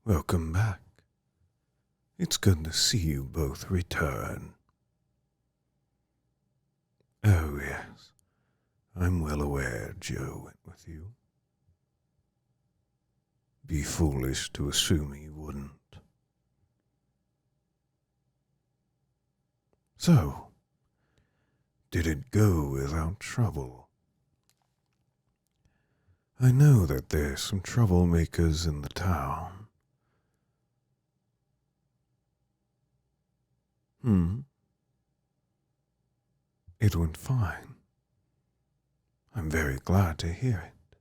Welcome back. It's good to see you both return. Oh, yes, I'm well aware Joe went with you. Be foolish to assume he wouldn't. So, did it go without trouble? I know that there's some troublemakers in the town. It went fine. I'm very glad to hear it.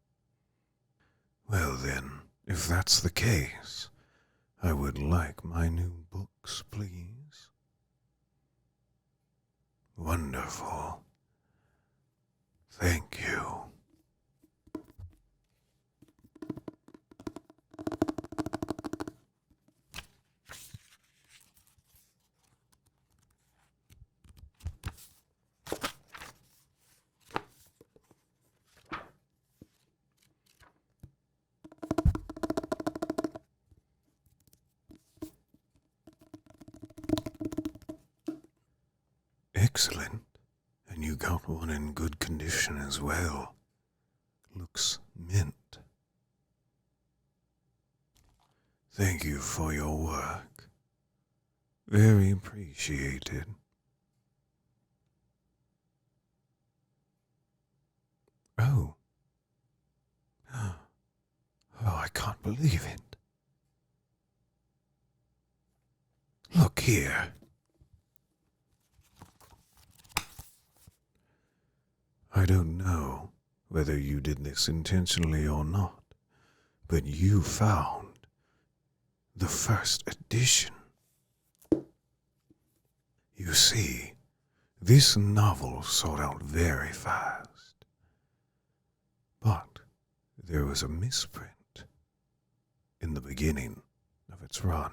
Well then, if that's the case, I would like my new books, please. Wonderful. Thank you. Excellent. And you got one in good condition as well. Looks mint. Thank you for your work. Very appreciated. Oh. Oh, I can't believe it. Look here. I don't know whether you did this intentionally or not, but you found the first edition. You see, this novel sold out very fast, but there was a misprint in the beginning of its run,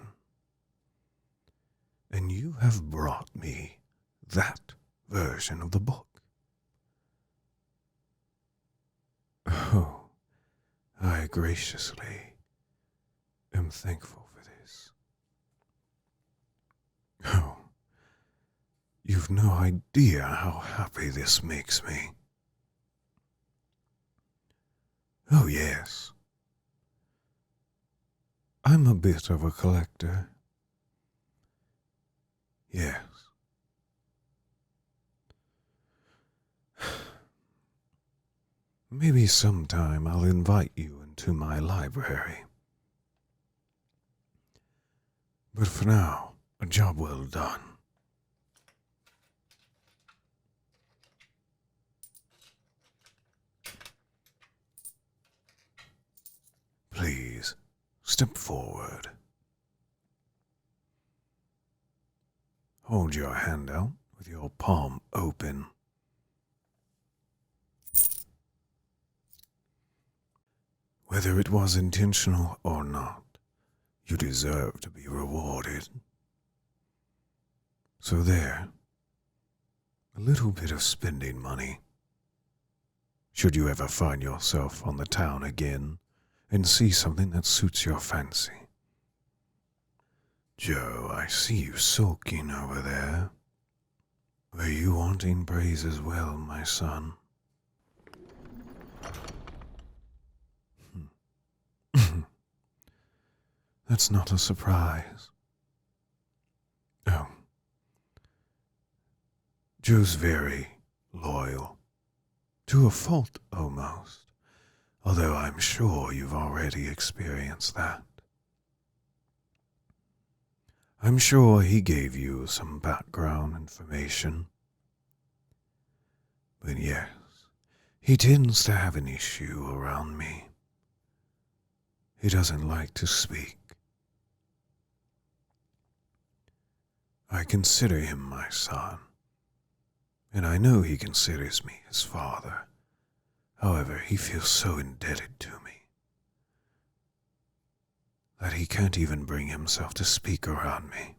and you have brought me that version of the book. Oh, I graciously am thankful for this. Oh, you've no idea how happy this makes me. Oh, yes. I'm a bit of a collector. Yes. Maybe sometime I'll invite you into my library. But for now, a job well done. Please, step forward. Hold your hand out with your palm open. Whether it was intentional or not, you deserve to be rewarded. So there, a little bit of spending money. Should you ever find yourself on the town again and see something that suits your fancy. Joe, I see you sulking over there. Were you wanting praise as well, my son? That's not a surprise. Oh. Joe's very loyal. To a fault, almost. Although I'm sure you've already experienced that. I'm sure he gave you some background information. But yes, he tends to have an issue around me. He doesn't like to speak. I consider him my son, and I know he considers me his father. However, he feels so indebted to me that he can't even bring himself to speak around me.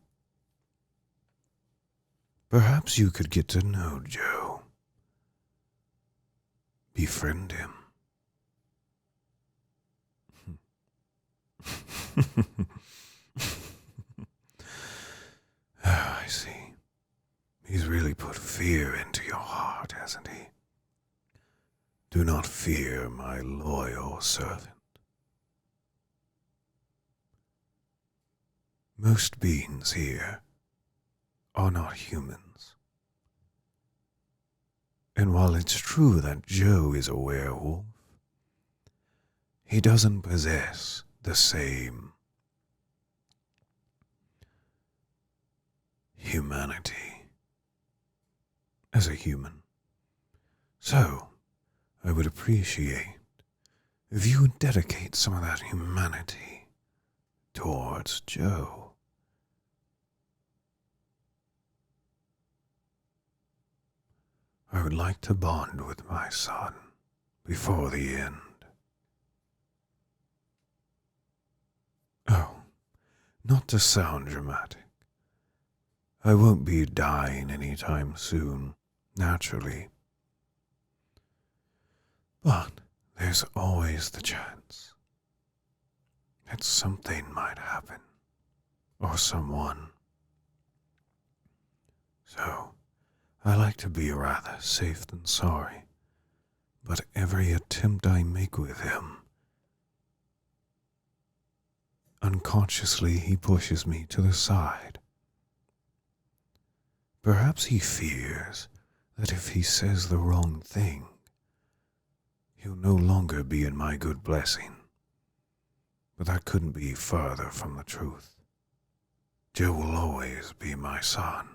Perhaps you could get to know Joe. Befriend him. I see. He's really put fear into your heart, hasn't he? Do not fear my loyal servant. Most beings here are not humans. And while it's true that Joe is a werewolf, he doesn't possess the same humanity as a human. So, I would appreciate if you would dedicate some of that humanity towards Joe. I would like to bond with my son before the end. Oh, not to sound dramatic. I won't be dying any time soon, naturally. But there's always the chance that something might happen, or someone. So, I like to be rather safe than sorry, but every attempt I make with him, unconsciously he pushes me to the side. Perhaps he fears that if he says the wrong thing, he'll no longer be in my good blessing. But that couldn't be further from the truth. Joe will always be my son.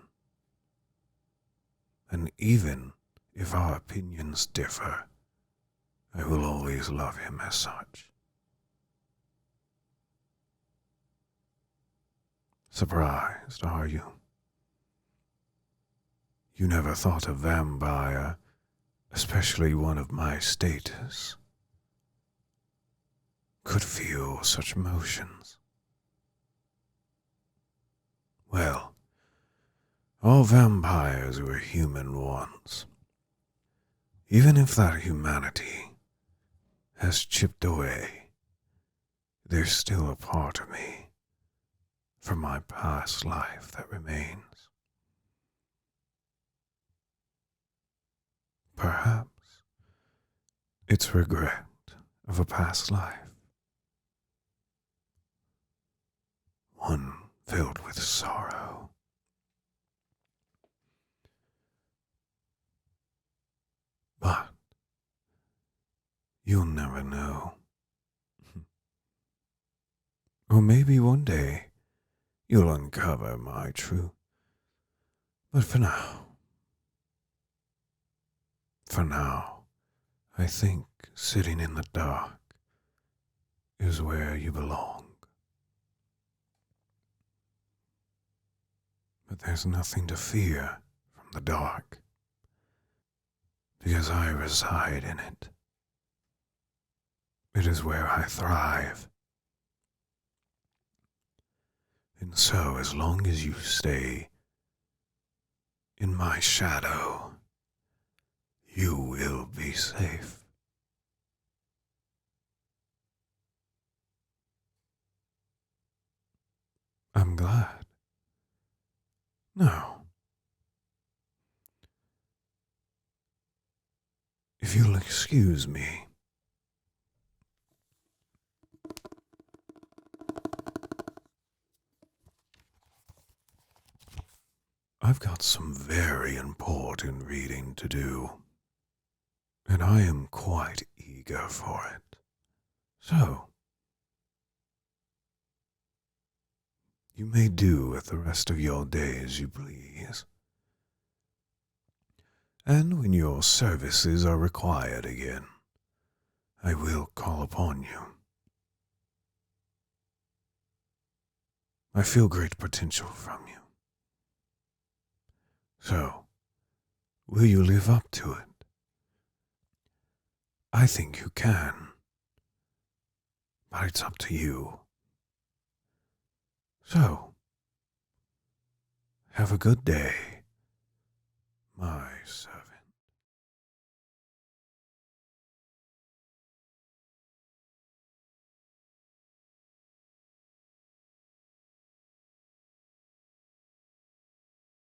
And even if our opinions differ, I will always love him as such. Surprised, are you? You never thought a vampire, especially one of my status, could feel such emotions? Well, all vampires were human once. Even if that humanity has chipped away, there's still a part of me from my past life that remains. Perhaps it's regret of a past life, one filled with sorrow. But you'll never know. Or maybe one day you'll uncover my truth. But for now, I think sitting in the dark is where you belong. But there's nothing to fear from the dark, because I reside in it. It is where I thrive. And so, as long as you stay in my shadow, you will be safe. I'm glad. Now, if you'll excuse me. I've got some very important reading to do, and I am quite eager for it. So, you may do with the rest of your day as you please. And when your services are required again, I will call upon you. I feel great potential from you. So, will you live up to it? I think you can, but it's up to you. So, have a good day, my son.